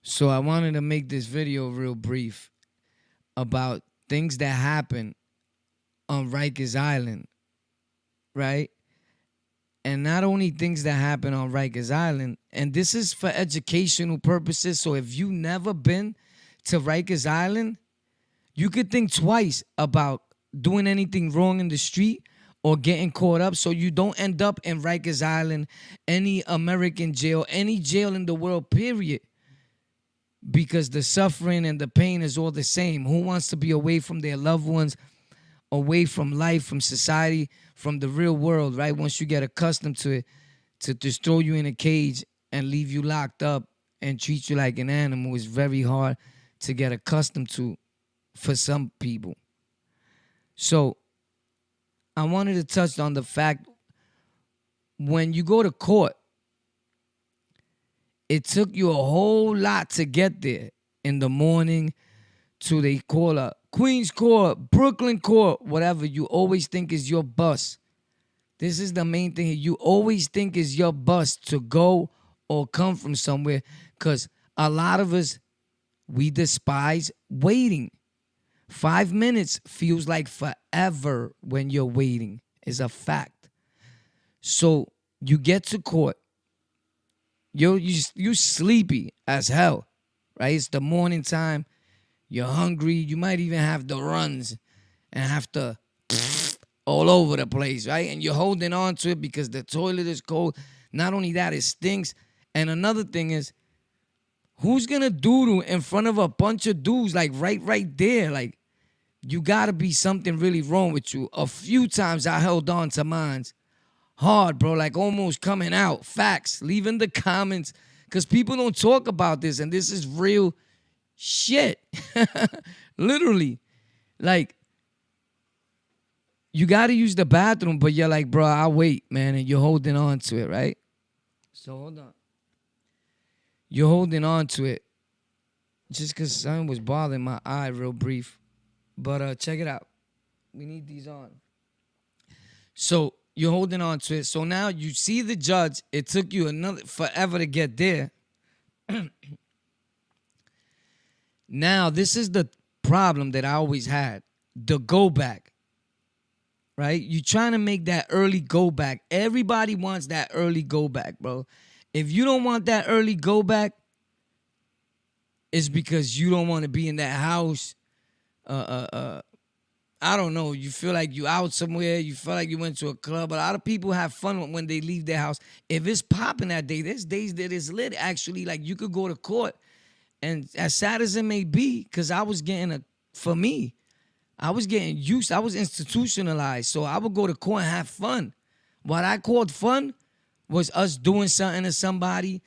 So I wanted to make this video real brief about things that happen on Rikers Island, right? And not only things that happen on Rikers Island, and this is for educational purposes. So if you never been to Rikers Island, you could think twice about doing anything wrong in the street or getting caught up so you don't end up in Rikers Island, any American jail, any jail in the world, period. Because the suffering and the pain is all the same. Who wants to be away from their loved ones, away from life, from society, from the real world, right? Once you get accustomed to it, to just throw you in a cage and leave you locked up and treat you like an animal is very hard to get accustomed to for some people. So I wanted to touch on the fact when you go to court, it took you a whole lot to get there in the morning to they call a Queens Court, Brooklyn Court, whatever. You always think is your bus. This is the main thing. You always think is your bus to go or come from somewhere because a lot of us, we despise waiting. 5 minutes feels like forever when you're waiting, is a fact. So you get to court. You sleepy as hell, right? It's the morning time. You're hungry. You might even have the runs and have to all over the place, right? And you're holding on to it because the toilet is cold. Not only that, it stinks. And another thing is, who's gonna doodle in front of a bunch of dudes like right there? Like, you gotta be something really wrong with you. A few times I held on to mines hard, bro, like almost coming out. Facts. Leave in the comments because people don't talk about this, and this is real shit. Literally. Like, you got to use the bathroom, but you're like, bro, I'll wait, man, and you're holding on to it, right? So hold on. You're holding on to it just because something was bothering my eye real brief. But check it out. We need these on. So you're holding on to it. So now you see the judge. It took you another forever to get there. Now, this is the problem that I always had. The go back. Right? You're trying to make that early go back. Everybody wants that early go back, bro. If you don't want that early go back, it's because you don't want to be in that house. I don't know. You feel like you out somewhere. You feel like you went to a club. A lot of people have fun when they leave their house. If it's popping that day, there's days that it's lit. Actually, like you could go to court, and as sad as it may be, because I was getting for me, I was getting used. I was institutionalized, so I would go to court and have fun. What I called fun was us doing something to somebody,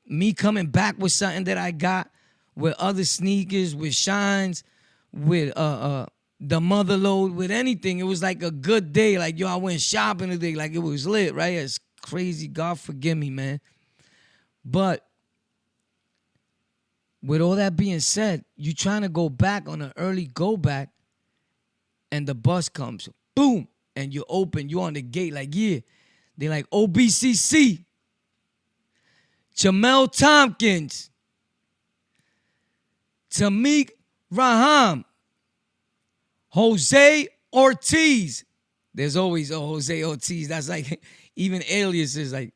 me coming back with something that I got, with other sneakers, with shines, with the mother load, with anything. It was like a good day. Like, yo, I went shopping today. Like, it was lit, right? It's crazy. God forgive me, man. But with all that being said, you trying to go back on an early go back, and the bus comes. Boom. And you open. You on the gate. Like, yeah. They're like, OBCC. Jamel Tompkins. Tamik Raham. Jose Ortiz. There's always a Jose Ortiz. That's like, even aliases, like,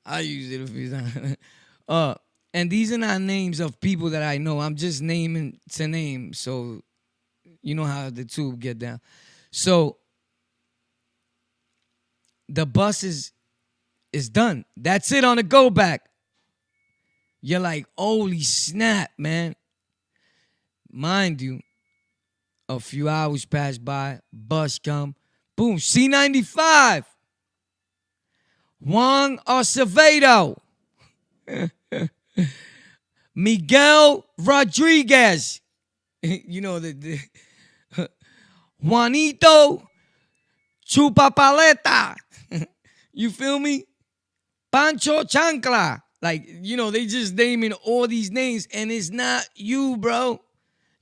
I use it a few times. And these are not names of people that I know. I'm just naming to name. So, you know how the tube get down. So, the bus is done. That's it on the go back. You're like, holy snap, man. Mind you, a few hours pass by, bus come, boom, C95. Juan Acevedo. Miguel Rodriguez. You know, the Juanito Chupapaleta. You feel me? Pancho Chancla. Like, you know, they just naming all these names, and it's not you, bro.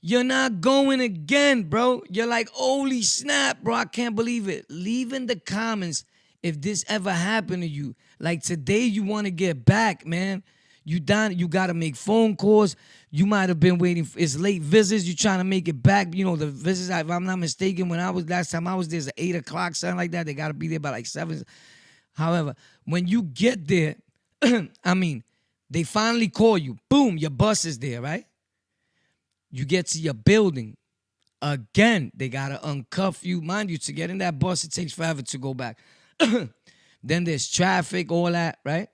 You're not going again, bro. You're like, holy snap, bro. I can't believe it. Leave in the comments if this ever happened to you. Like, today you want to get back, man. You down, you gotta make phone calls. You might have been waiting for it's late visits. You trying to make it back. You know, the visits, if I'm not mistaken, when I was last time I was there, it's 8 o'clock, something like that. They gotta be there by like 7. However, when you get there, I mean, they finally call you. Boom, your bus is there, right? You get to your building. Again, they gotta uncuff you. Mind you, to get in that bus, it takes forever to go back. Then there's traffic, all that, right?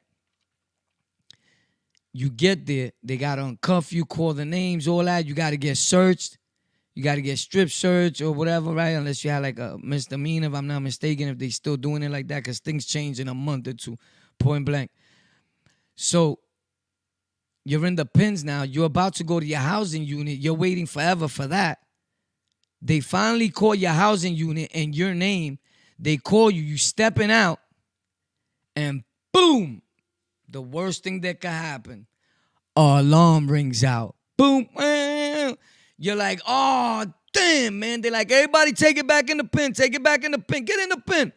You get there, they gotta uncuff you, call the names, all that. You gotta get searched. You gotta get strip searched or whatever, right? Unless you had like a misdemeanor, if I'm not mistaken, if they still doing it like that, because things change in a month or two, point blank. So you're in the pins now. You're about to go to your housing unit. You're waiting forever for that. They finally call your housing unit and your name. They call you. You stepping out. And boom. The worst thing that could happen. Alarm rings out. Boom. You're like, oh, damn, man. They're like, everybody take it back in the pen. Take it back in the pen. Get in the pen.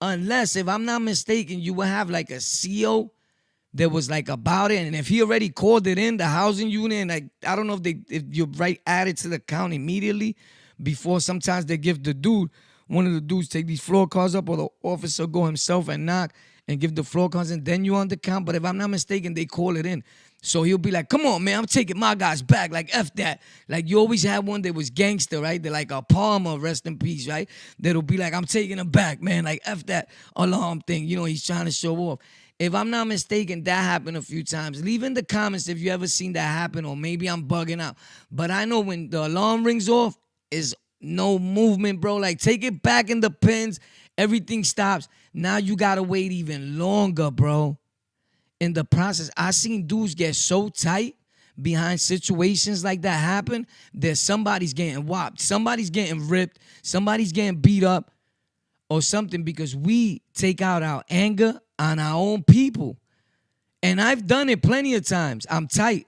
Unless, if I'm not mistaken, you will have like a CO that was like about it. And if he already called it in, the housing unit, and like, I don't know if you right added to the count immediately before sometimes they give the dude, one of the dudes take these floor cards up, or the officer go himself and knock and give the floor cards, and then you on the count. But if I'm not mistaken, they call it in. So he'll be like, come on, man, I'm taking my guys back. Like, F that. Like, you always had one that was gangster, right? They're like a Palmer, rest in peace, right? That'll be like, I'm taking him back, man. Like, F that alarm thing. You know, he's trying to show off. If I'm not mistaken, that happened a few times. Leave in the comments if you ever seen that happen, or maybe I'm bugging out. But I know when the alarm rings off, is no movement, bro. Like, take it back in the pins. Everything stops. Now you got to wait even longer, bro. In the process, I seen dudes get so tight behind situations like that happen that somebody's getting whopped. Somebody's getting ripped. Somebody's getting beat up or something, because we take out our anger on our own people. And I've done it plenty of times. I'm tight.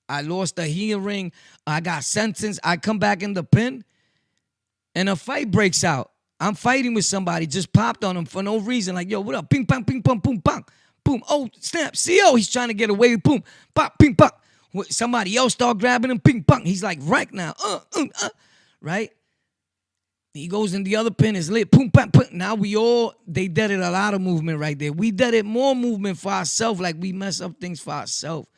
I lost a hearing. I got sentenced. I come back in the pen and a fight breaks out. I'm fighting with somebody, just popped on him for no reason. Like, yo, what up? Ping, pong, ping, pong, boom, bang. Boom. Oh, snap. CO, he's trying to get away. Boom. Pop, ping, pong. Somebody else start grabbing him. Ping, pong. He's like, right now. Right? He goes in the other pen. It's lit. Boom, pong, pong. Now they did it a lot of movement right there. We did it more movement for ourselves. Like, we mess up things for ourselves.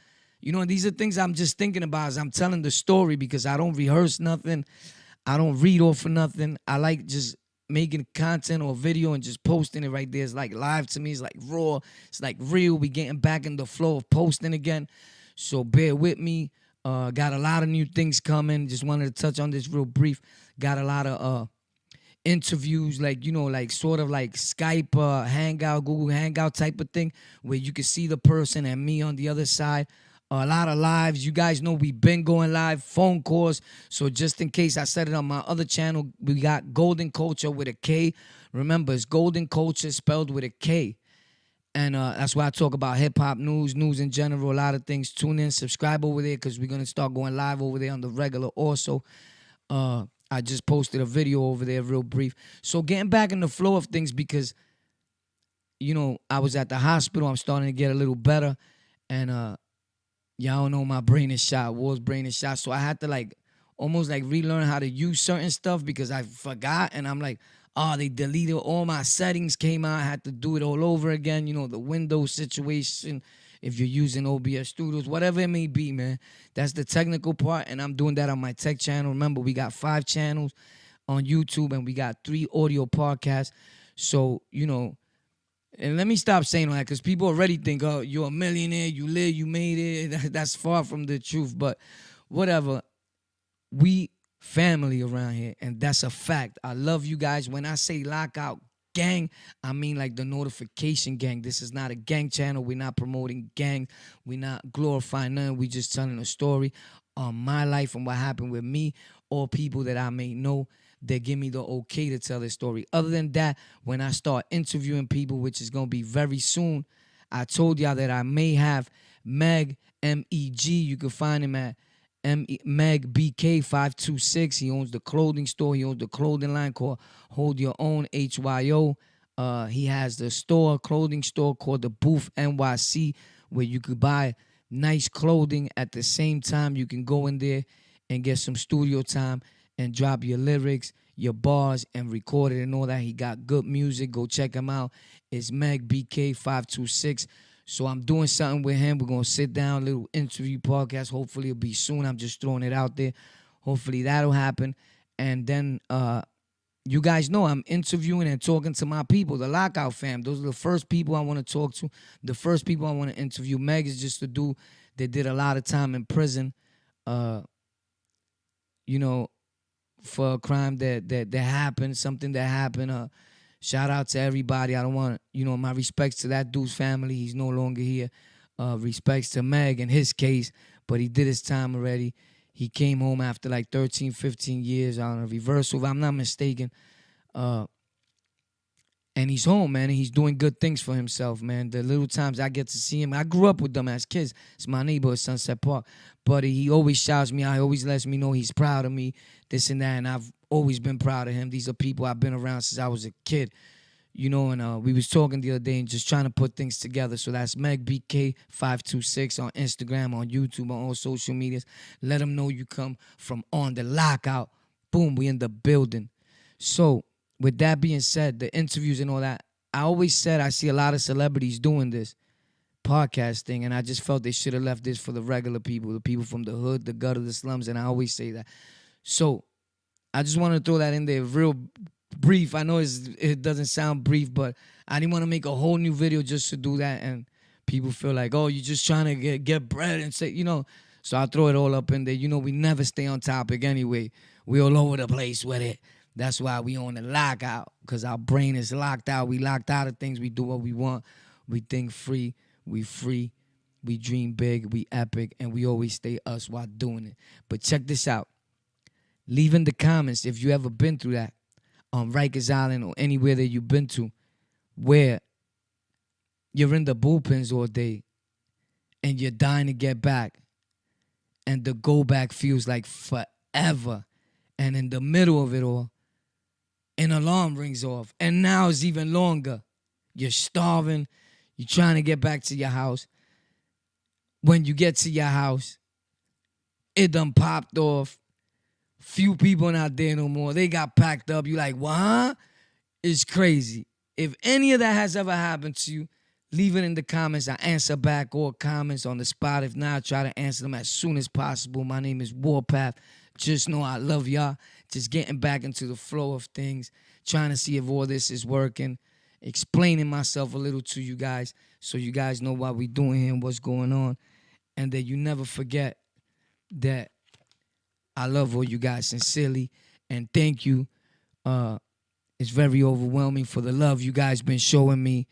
You know, these are things I'm just thinking about as I'm telling the story, because I don't rehearse nothing. I don't read off of nothing. I like just making content or video and just posting it right there. It's like live to me. It's like raw. It's like real. We getting back in the flow of posting again. So bear with me. Got a lot of new things coming. Just wanted to touch on this real brief. Got a lot of interviews, like, you know, like sort of like Skype, Hangout, Google Hangout type of thing, where you can see the person and me on the other side. A lot of lives. You guys know we've been going live, phone calls. So just in case, I said it on my other channel, we got Golden Culture with a K. Remember, it's Golden Culture spelled with a K. And that's why I talk about hip-hop news in general, a lot of things. Tune in, subscribe over there, because we're going to start going live over there on the regular also. I just posted a video over there, real brief. So getting back in the flow of things, because, you know, I was at the hospital. I'm starting to get a little better. And y'all know my brain is shot. Wall's brain is shot. So I had to like almost like relearn how to use certain stuff, because I forgot. And I'm like, oh, they deleted all my settings, came out. I had to do it all over again. You know, the Windows situation, if you're using OBS Studios, whatever it may be, man. That's the technical part. And I'm doing that on my tech channel. Remember, we got 5 channels on YouTube and we got 3 audio podcasts. So, you know, and let me stop saying all that, because people already think, oh, you're a millionaire, you live, you made it. That's far from the truth. But whatever. We family around here, and that's a fact. I love you guys. When I say Lockout Gang, I mean like the notification gang. This is not a gang channel. We're not promoting gang. We're not glorifying nothing. We just telling a story on my life and what happened with me, or people that I may know that give me the okay to tell this story. Other than that, when I start interviewing people, which is going to be very soon, I told y'all that I may have Meg, M-E-G. You can find him at Meg BK526. He owns the clothing store. He owns the clothing line called Hold Your Own, HYO. He has the store, clothing store called the Booth NYC, where you could buy nice clothing. At the same time, you can go in there and get some studio time and drop your lyrics, your bars, and record it and all that. He got good music. Go check him out. It's Meg BK526. So I'm doing something with him. We're going to sit down, little interview podcast. Hopefully it'll be soon. I'm just throwing it out there. Hopefully that'll happen. And then you guys know I'm interviewing and talking to my people, the Lockout fam. Those are the first people I want to talk to, the first people I want to interview. Meg is just a dude that did a lot of time in prison, you know, for a crime that happened, something that happened. Shout out to everybody. I don't want, my respects to that dude's family. He's no longer here. Respects to Meg in his case, but he did his time already. He came home after like 13, 15 years on a reversal, if I'm not mistaken. And he's home, man, and he's doing good things for himself, man. The little times I get to see him, I grew up with them as kids. It's my neighborhood, Sunset Park. But he always shouts me out. He always lets me know he's proud of me, this and that, and I've always been proud of him. These are people I've been around since I was a kid. And we was talking the other day and just trying to put things together. So that's Meg BK526 on Instagram, on YouTube, on all social medias. Let them know you come from On the Lockout. Boom, we in the building. So with that being said, the interviews and all that, I always said I see a lot of celebrities doing this podcast thing, and I just felt they should have left this for the regular people, the people from the hood, the gutter, the slums, and I always say that. So I just want to throw that in there real brief. I know it doesn't sound brief, but I didn't want to make a whole new video just to do that, and people feel like, oh, you're just trying to get bread and say, So I throw it all up in there. We never stay on topic anyway. We all over the place with it. That's why we on the lockout, because our brain is locked out. We locked out of things. We do what we want. We think free. We free. We dream big. We epic. And we always stay us while doing it. But check this out. Leave in the comments if you ever been through that on Rikers Island or anywhere that you've been to where you're in the bullpens all day and you're dying to get back and the go back feels like forever. And in the middle of it all, an alarm rings off and now it's even longer. You're starving. You're trying to get back to your house. When you get to your house, it done popped off. Few people not there no more. They got packed up. You like, what? It's crazy. If any of that has ever happened to you, leave it in the comments. I answer back all comments on the spot. If not, I try to answer them as soon as possible. My name is Warpath. Just know I love y'all. Just getting back into the flow of things. Trying to see if all this is working. Explaining myself a little to you guys so you guys know what we doing here and what's going on. And that you never forget that I love all you guys sincerely, and thank you. It's very overwhelming for the love you guys been showing me.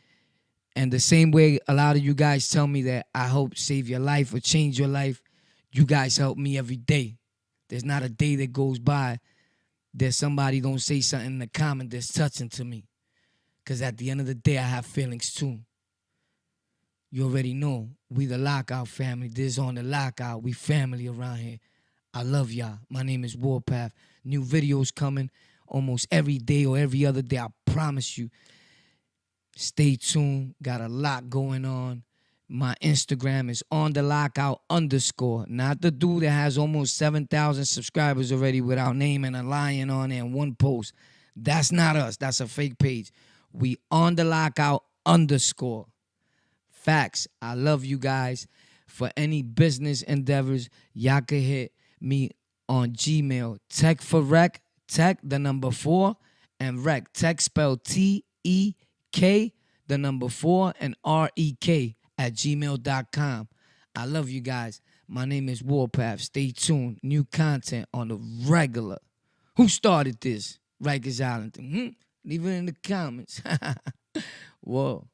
And the same way a lot of you guys tell me that I hope save your life or change your life, you guys help me every day. There's not a day that goes by that somebody don't say something in the comment that's touching to me. Because at the end of the day, I have feelings too. You already know, we the Lockout family. This on the Lockout. We family around here. I love y'all. My name is Warpath. New videos coming almost every day or every other day. I promise you. Stay tuned. Got a lot going on. My Instagram is onthelockout_. Not the dude that has almost 7,000 subscribers already with our name and a lion on it and one post. That's not us. That's a fake page. We onthelockout_. Facts. I love you guys. For any business endeavors, y'all can hit me on Gmail. Tech for rec, tech, the number 4, and rec. Tech spelled TEK, the number 4, and REK at gmail.com. I love you guys. My name is Warpath. Stay tuned. New content on the regular. Who started this? Rikers Island thing. Leave it in the comments. Whoa.